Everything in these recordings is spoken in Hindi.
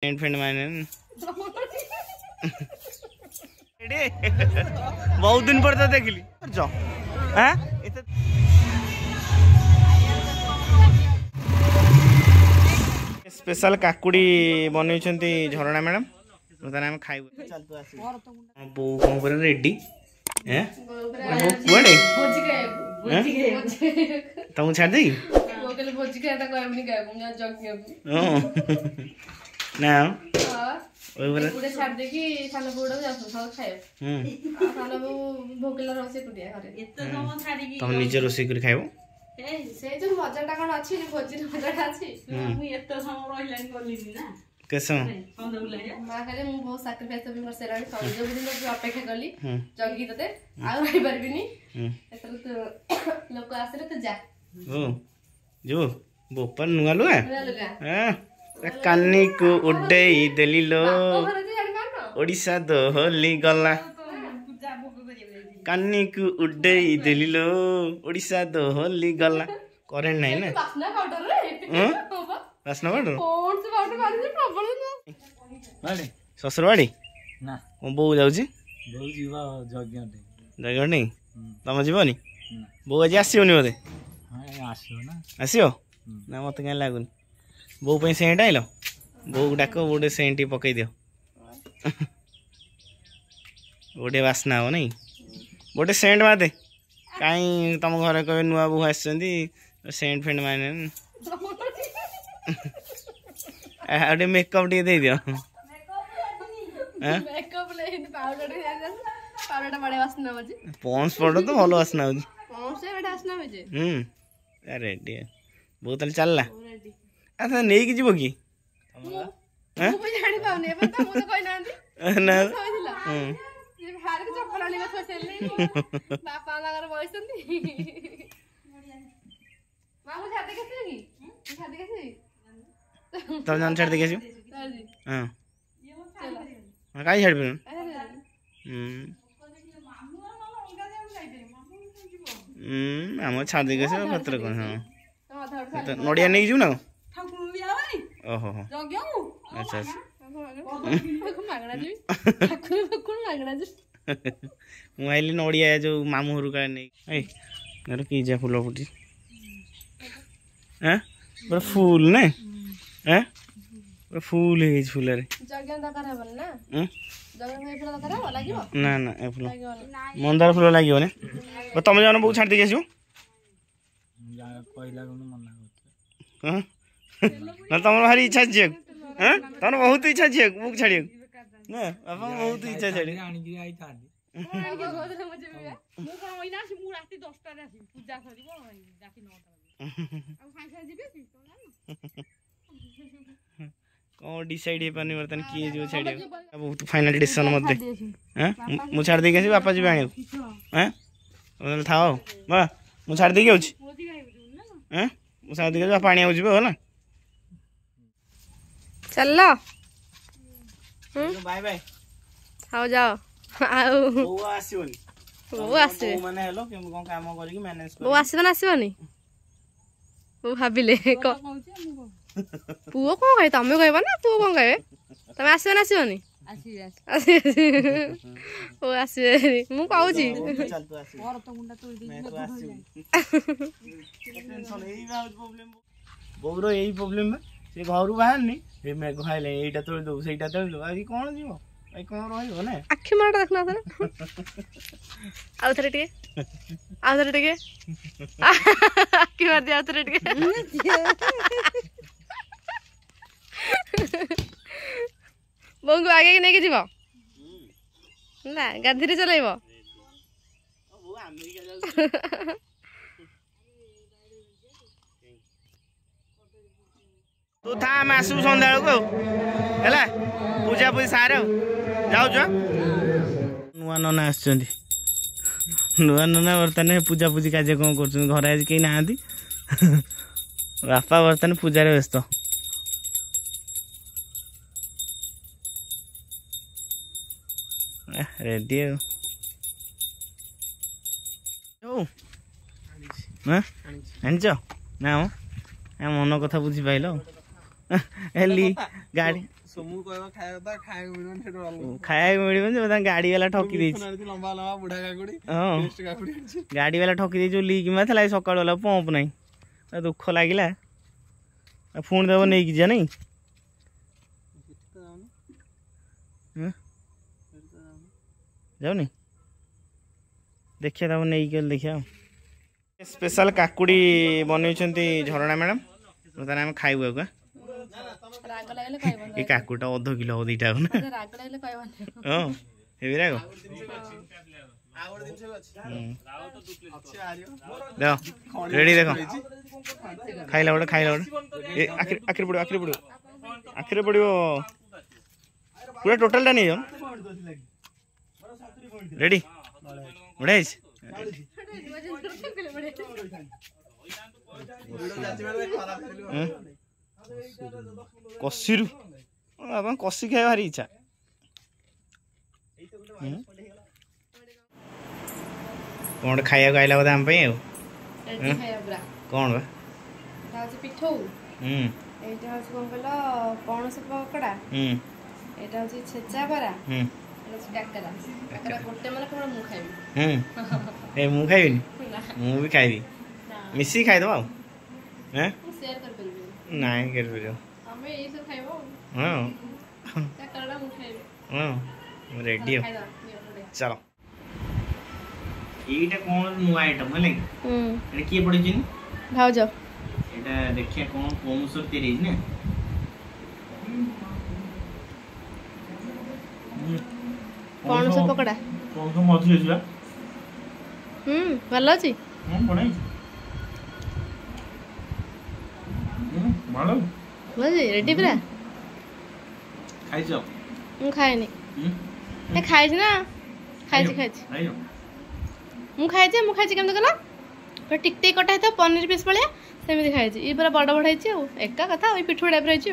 सेंट फेंट माने बहुत दिन पर तो देखली स्पेशल काकुड़ी बनई झरणा मैडम आम खाइबू बो कौन रेडी कुआड़े तुमको छाड़ दे ना तुम निज रोषे कर खाइब मजाटा कौन अच्छी भोजी मजाटा अच्छी बहुत साक्रिफाइस भी कर सेरानी जो दिन अपेक्षा कली जगी तते आ रही परबिनी लोक आसले तो जा जो बोपर नुआ लुआ कानी को उड़ई देली लो ओडिशा दोहली गला कानी को उड़ई देली लो ओडिशा दोहली गला करेंट नहीं ना वासना पाउडर ससुरवाड़ी ना बो जाऊँ जगह नहीं तुम जीवनी बो आज आसोनी बोधे आसो ना मत क्या लगुन बो सेंट आइल बो डाक गोटे सेंट पकई दियो गोटे बास्ना हो नहीं गोटे सेंट मादे कहीं तुम घर कहे नुआ बो आस सेंट फेंट माने गोटे मेकअप टे दे दियो पॉन्स पाउडर तो भल बास्ना हो रेडी बहुत चलला अच्छा नहीं कि जीव कि तुम जान छाड़ देखे हाँ कहीं छाड़ आम छाड़ देखे पत्र कौन हाँ नड़िया नहीं जीव ना ओहो अच्छा अच्छा मुझे नड़िया जो मामू घर का नहीं कि फूल फुटी हाँ पूरा फूल ना हाँ पूरा फूल है फूल ना ना फूल मंदार फूल लगे तुम जान बहुत छाड़ देखे आसो ना तुम भारी इच्छा छे तुम बहुत इच्छा छे बुक छाड़िया ना बापा बहुत इच्छा छाड़ी कौन डिसाइड हो पानी बर्तन किए जो छाड़िया बहुत फाइनल डिसीजन मत दे हैं मु छाड़ देके आसी बापा जी आने हैं था बा मु छाड़ देके आउची हैं मु छाड़ देके बापा आनी आउची होला चलो बाय बाय आओ जाओ आओ वो आसीबनी वो आसीबे माने हेलो के कोन काम करी कि मैनेज कर वो आसीबनी वो भाबिले को पुओ को कहे तमे कहबा ना पुओ कोन कहे तमे आसीबनी आसी ओ आसीबे मु कहूची चल तू आसी और तो गुंडा तोड़ दी मैं तो आसी टेंशन एई बा प्रॉब्लम बोरो एई प्रॉब्लम बा से घर बाहर नहीं ए मैं खाइले एटा तोड़ दो सेटा तोड़ दो आइ कोन जीवो भाई कौन रही ना आखि मारटा देखना था आउ थरे टिके आखि मार दिया थरे टिके बोंगु आगे के नेके जीवो ना गाधी रे चलेबो वो अमेरिका जाउ तू था हम आसू संध्या को है पूजा पूजा सारे जाऊच नुआ नना आस नुआ नना बर्तमान पूजा पूजी कार्य कौन कर घर आज कहीं ना बापा बर्तमान पूजार व्यस्त रेडी आनीच ना मन कथा बुझी पाइल हेली गाड़ी खाया मिल गाड़ी वाला ठकी दे गाड़ी वाला ठकी दे लीक मारा सका वाला पंप ना दुख लगे पुणी देव नहीं जा नहीं जाऊनी देखिए तब नहीं देखिए स्पेशल काकुड़ी बनई झरणा मैडम ताने आम खाइबू का ये काकुटा अध किलो हम दीटा हाँ हे राग देख रेडी देख खाइला गोटे आखिर पड़ो आखिर पड़ो पूरा टोटल टा नहीं जाओ रेडी बढ़िया कसी कसी खाई भारी इच्छा कौन खाया आइला बोधे आम कौन बा पिठौ एटा हछ कोन कहलो पणस पकड़ा एटा हछ छेचा बरा काकरा काकरा गोटे माने कोन मु खाइबी ए मु खाइबिनी मु भी खाइबी मिसी खाइ दबा हैं शेयर कर परबी नहीं कर परबो हमें ए सब खाइबो हां काकरा मु खाइबी हां रेडी हो चलो एटा कोन नु आइटम है लाइक एटा की पड़ी जिन भाव जाओ एटा देखिए कोन कोमसर तेरे ने पणस पकड़ा कोन को मधु लेला भलो छी बनाई मालो बजे रेडी पूरा खाइ छ मु खाइनी ए खाइ छ ना खाइ छ मु खाइ छ केम देखला पर टिक टिक कटा है तो पनीर पीस पळिया सेमिति खाइ छ ई पूरा बड़ बड़ है छ एका कथा ओइ पिठू टाइप रहि छ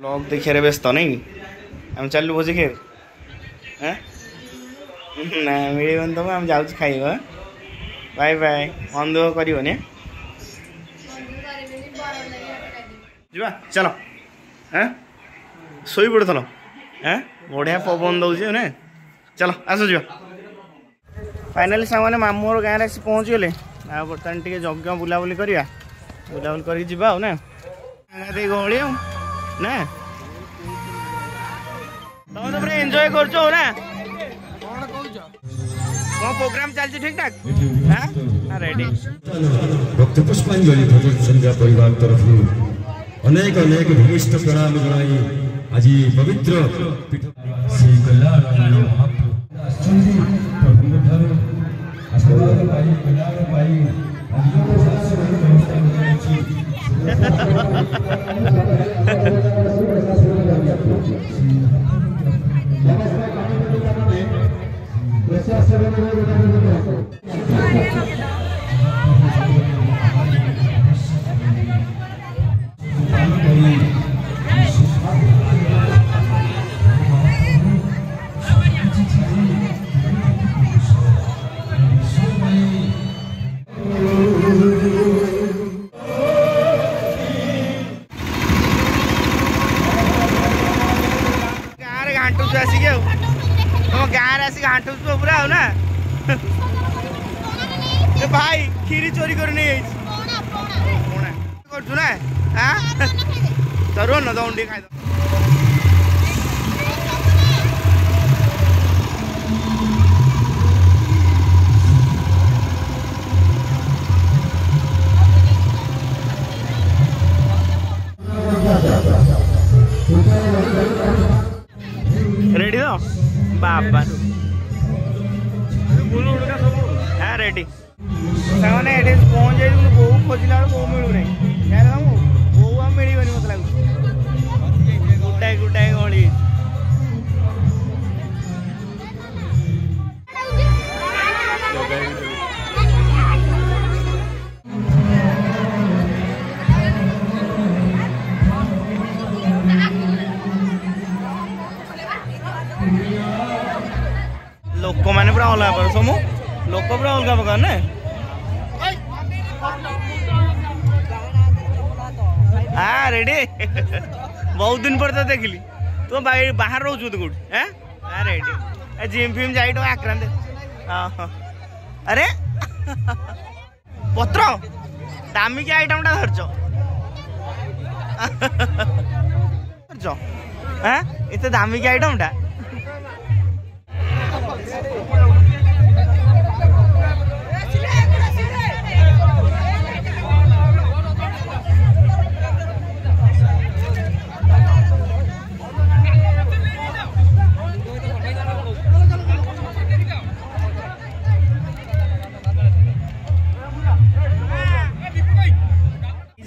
ब्लॉग देखिए रे व्यस्त नहीं हम चलू भोजी खेर हैं ना मिलबन तो हम जाऊ खाइबा बाय बाय मन दुख करिवने जीवा चलो हैं सोई पड़थलो हैं बढ़िया पवन दउछि ने चलो आसो जीवा फाइनली सामने मामूर गाँव में पहुँच गले आ बर्तमान टे यज्ञ बुलाबुली करवा बुलाबुली कर जीवा ना गहली ना तुम तो पूरा एंजॉय करछो ना कौन प्रोग्राम चलछि ठीक ठाक हां रेडी भक्त पुष्पांजलि भजन संध्या परिवार तरफ अनेक अनेक भूमिष्ठ प्रणाम जनाई आज पवित्र पीठ श्री कल्याण महाप्रभु प्रभु ठाकुर आशीर्वाद पाई कल्याण पाई आज शास्त्र पूरा हो ना भाई खीरी चोरी कर नहीं ना चलो न दौड़ी खाई रेडी तो बाबा हाँ रेडी सामने पहुँच जाए बो खोजला बो मिलूना बो आ मिल मत लगे गोटाए गोटाए गली लोक मैंने पूरा अलग प्रकार समूह लोक पूरा अलग प्रकार ना हाँ रेडी बहुत दिन पर तो देखली तो बाहर रोचु तो कौट अरे जिम फिम जाई आक्रांत अरे पत्र दामिका आइटम टा धरच एत दामिका आइटम टा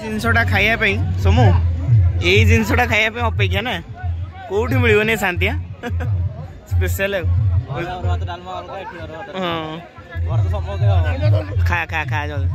जिनसटा खाइबा सोमू यही जिनसटा खाइबा अपेक्षा ना कौटी मिलने शांति स्पेशल खा खा खा जल्दी